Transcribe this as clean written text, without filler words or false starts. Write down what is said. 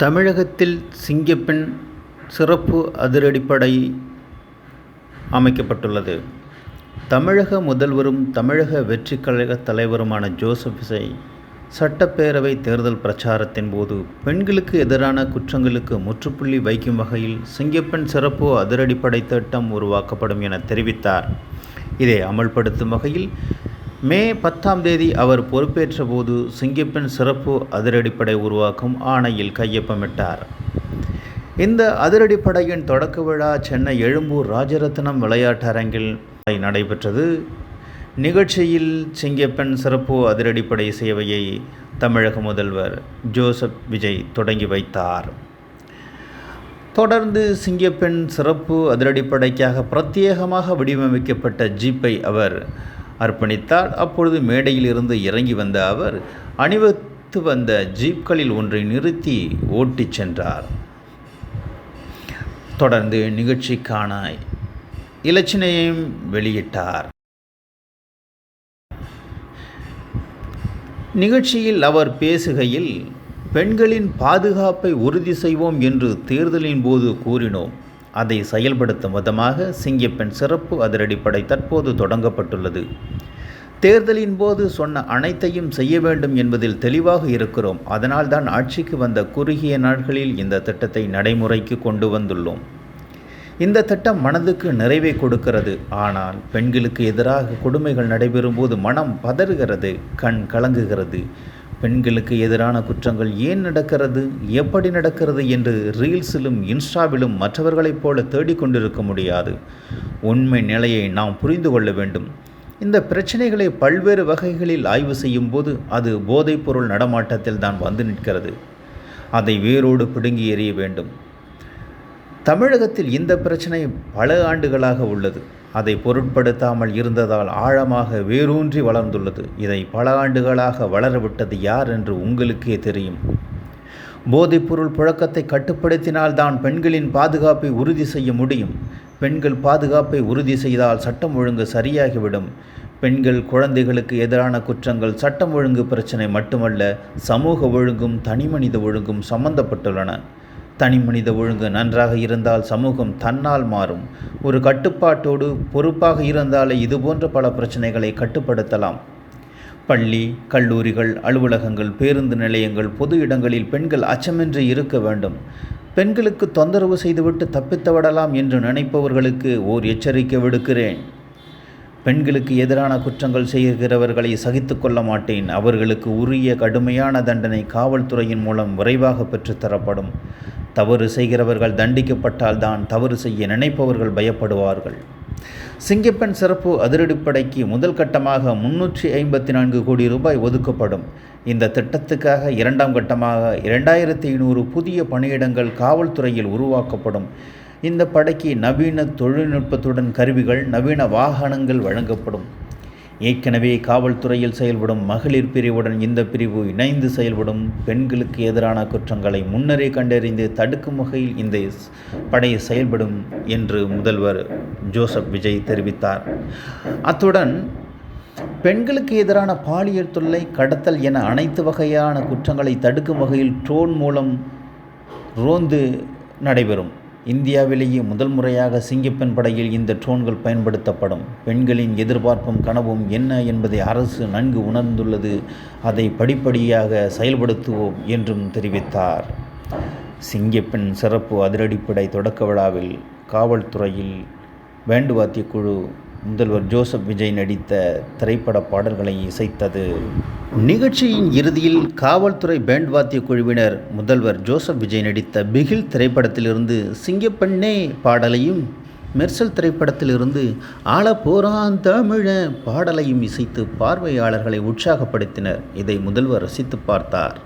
தமிழகத்தில் சிங்கப்பெண் சிறப்பு அதிரடிப்படை அமைக்கப்பட்டுள்ளது. தமிழக முதல்வரும் தமிழக வெற்றிக் கழக தலைவருமான ஜோசப் விஜய் சட்டப்பேரவை தேர்தல் பிரச்சாரத்தின் போது பெண்களுக்கு எதிரான குற்றங்களுக்கு முற்றுப்புள்ளி வைக்கும் வகையில் சிங்கப்பெண் சிறப்பு அதிரடிப்படை திட்டம் உருவாக்கப்படும் என தெரிவித்தார். இதை அமல்படுத்தும் வகையில் மே 10 அவர் பொறுப்பேற்ற போது சிங்கப்பெண் சிறப்பு அதிரடிப்படை உருவாக்கும் ஆணையில் கையொப்பமிட்டார். இந்த அதிரடிப்படையின் தொடக்க விழா சென்னை எழும்பூர் ராஜரத்னம் விளையாட்டு அரங்கில் நடைபெற்றது. நிகழ்ச்சியில் சிங்கப்பெண் சிறப்பு அதிரடிப்படை சேவையை தமிழக முதல்வர் ஜோசப் விஜய் தொடங்கி வைத்தார். தொடர்ந்து சிங்கப்பெண் சிறப்பு அதிரடிப்படைக்காக பிரத்யேகமாக வடிவமைக்கப்பட்ட ஜீப்பை அவர் அர்ப்பணித்தார். அப்பொழுது மேடையில் இருந்து இறங்கி வந்த அவர் அணிவகுத்து வந்த ஜீப்களில் ஒன்றை நிறுத்தி ஓட்டிச் சென்றார். தொடர்ந்து நிகழ்ச்சிக்கான இலச்சினையையும் வெளியிட்டார். நிகழ்ச்சியில் அவர் பேசுகையில், பெண்களின் பாதுகாப்பை உறுதி செய்வோம் என்று தேர்தலின் போது கூறினோம். அதை செயல்படுத்தும் விதமாக சிங்கப்பெண் சிறப்பு அதிரடிப்படை தற்போது தொடங்கப்பட்டுள்ளது. தேர்தலின் போது சொன்ன அனைத்தையும் செய்ய வேண்டும் என்பதில் தெளிவாக இருக்கிறோம். அதனால்தான் ஆட்சிக்கு வந்த குறுகிய நாட்களில் இந்த திட்டத்தை நடைமுறைக்கு கொண்டு வந்துள்ளோம். இந்த திட்டம் மனதுக்கு நிறைவை கொடுக்கிறது. ஆனால் பெண்களுக்கு எதிராக கொடுமைகள் நடைபெறும்போது மனம் பதறுகிறது, கண் கலங்குகிறது. பெண்களுக்கு எதிரான குற்றங்கள் ஏன் நடக்கிறது, எப்படி நடக்கிறது என்று ரீல்ஸிலும் இன்ஸ்டாவிலும் மற்றவர்களைப் போல தேடிக்கொண்டிருக்க முடியாது. உண்மை நிலையை நாம் புரிந்து கொள்ள வேண்டும். இந்த பிரச்சனைகளை பல்வேறு வகைகளில் ஆய்வு செய்யும் போது அது போதைப்பொருள் நடமாட்டத்தில் தான் வந்து நிற்கிறது. அதை வேரோடு பிடுங்கி எறிய வேண்டும். தமிழகத்தில் இந்த பிரச்சனை பல ஆண்டுகளாக உள்ளது. அதை பொருட்படுத்தாமல் இருந்ததால் ஆழமாக வேரூன்றி வளர்ந்துள்ளது. இதை பல ஆண்டுகளாக வளரவிட்டது யார் என்று உங்களுக்கே தெரியும். போதைப்பொருள் புழக்கத்தை கட்டுப்படுத்தினால்தான் பெண்களின் பாதுகாப்பை உறுதி செய்ய முடியும். பெண்கள் பாதுகாப்பை உறுதி செய்தால் சட்டம் ஒழுங்கு சரியாகிவிடும். பெண்கள், குழந்தைகளுக்கு எதிரான குற்றங்கள் சட்டம் ஒழுங்கு பிரச்சனை மட்டுமல்ல, சமூக ஒழுங்கும் தனிமனித ஒழுங்கும் சம்பந்தப்பட்டுள்ளன. தனிமனித ஒழுங்கு நன்றாக இருந்தால் சமூகம் தன்னால் மாறும். ஒரு கட்டுப்பாட்டோடு பொறுப்பாக இருந்தாலே இதுபோன்ற பல பிரச்சனைகளை கட்டுப்படுத்தலாம். பள்ளி, கல்லூரிகள், அலுவலகங்கள், பேருந்து நிலையங்கள், பொது இடங்களில் பெண்கள் அச்சமின்றி இருக்க வேண்டும். பெண்களுக்கு தொந்தரவு செய்துவிட்டு தப்பித்து விடலாம் என்று நினைப்பவர்களுக்கு ஓர் எச்சரிக்கை விடுக்கிறேன். பெண்களுக்கு எதிரான குற்றங்கள் செய்கிறவர்களை சகித்து கொள்ள மாட்டேன். அவர்களுக்கு உரிய கடுமையான தண்டனை காவல்துறையின் மூலம் விரைவாக பெற்றுத்தரப்படும். தவறு செய்கிறவர்கள் தண்டிக்கப்பட்டால் தான் தவறு செய்ய நினைப்பவர்கள் பயப்படுவார்கள். சிங்கப்பெண் சிறப்பு அதிரடிப்படைக்கு முதல் கட்டமாக 354 கோடி ரூபாய் ஒதுக்கப்படும். இந்த திட்டத்துக்காக இரண்டாம் கட்டமாக 2500 புதிய பணியிடங்கள் காவல்துறையில் உருவாக்கப்படும். இந்த படைக்கு நவீன தொழில்நுட்பத்துடன் கருவிகள், நவீன வாகனங்கள் வழங்கப்படும். ஏற்கனவே காவல்துறையில் செயல்படும் மகளிர் பிரிவுடன் இந்த பிரிவு இணைந்து செயல்படும். பெண்களுக்கு எதிரான குற்றங்களை முன்னரே கண்டறிந்து தடுக்கும் வகையில் இந்த படை செயல்படும் என்று முதல்வர் ஜோசப் விஜய் தெரிவித்தார். அத்துடன் பெண்களுக்கு எதிரான பாலியல் தொல்லை, கடத்தல் என அனைத்து வகையான குற்றங்களை தடுக்கும் வகையில் ட்ரோன் மூலம் ரோந்து நடைபெறும். இந்தியாவிலேயே முதல் முறையாக சிங்கப்பெண் படையில் இந்த ட்ரோன்கள் பயன்படுத்தப்படும். பெண்களின் எதிர்பார்ப்பும் கனவும் என்ன என்பதை அரசு நன்கு உணர்ந்துள்ளது. அதை படிப்படியாக செயல்படுத்துவோம் என்றும் தெரிவித்தார். சிங்கப்பெண் சிறப்பு அதிரடிப்படை தொடக்க விழாவில் காவல்துறையில் பேண்ட் வாத்திய குழு முதல்வர் ஜோசப் விஜய் நடித்த திரைப்பட பாடல்களை இசைத்தது. நிகழ்ச்சியின் இறுதியில் காவல்துறை பேண்ட் வாத்திய குழுவினர் முதல்வர் ஜோசப் விஜய் நடித்த பிகில் திரைப்படத்திலிருந்து சிங்கப்பெண்ணே பாடலையும், மெர்சல் திரைப்படத்திலிருந்து ஆள போறான் தமிழ பாடலையும் இசைத்து பார்வையாளர்களை உற்சாகப்படுத்தினர். இதை முதல்வர் ரசித்து பார்த்தார்.